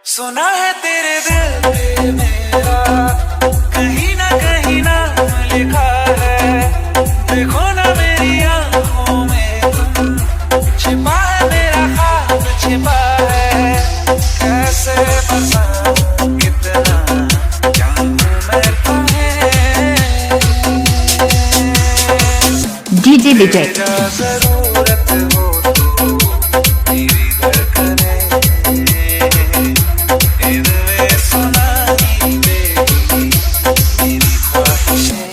सुना है तेरे दिल पे मेरा कहीं ना लिखा है। देखो ना मेरी आंखों में तुम छिपा है, मेरा ख्वाब छिपा है। कैसे बताऊं कितना जानूं मैं तुम्हें। डीजे विजय जरूरत हो तो मेरी धड़कने इनमें सुनाई देगी मेरी ख्वाहिशें।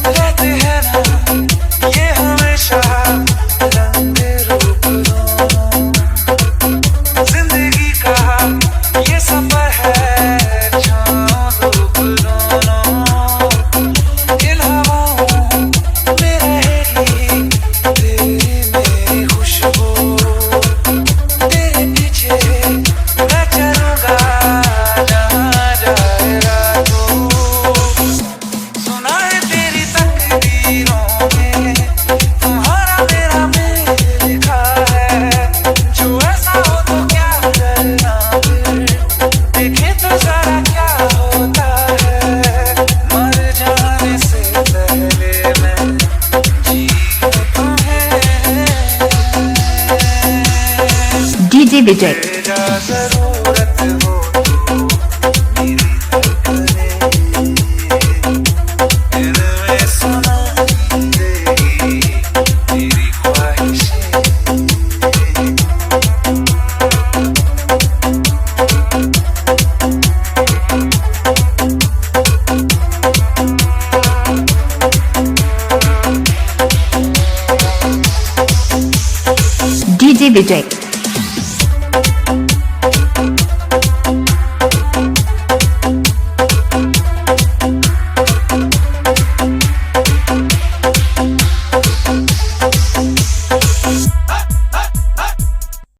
रहते हैं ना ये हमेशा रंग रूप दोनों। जिंदगी का ये सफर है छाँव धूप दोनों। इन हवाओं में रहेगी तेरी मेरी खुशबू। तेरे पीछे मैं चलूंगा जहाँ जाएगा तू। सुना है तेरी तकदीरों में तुम्हारा मेरा मेल लिखा है। जो ऐसा हो तो क्या करना फिर, देखे तो जरा क्या होता है। मर जाने से पहले मैं जी लूं तुम्हें। डीजे विजय जरूरत हो तो मेरी धड़कने इनमें सुनाई देगी मेरी ख्वाहिशें। डीजे विजय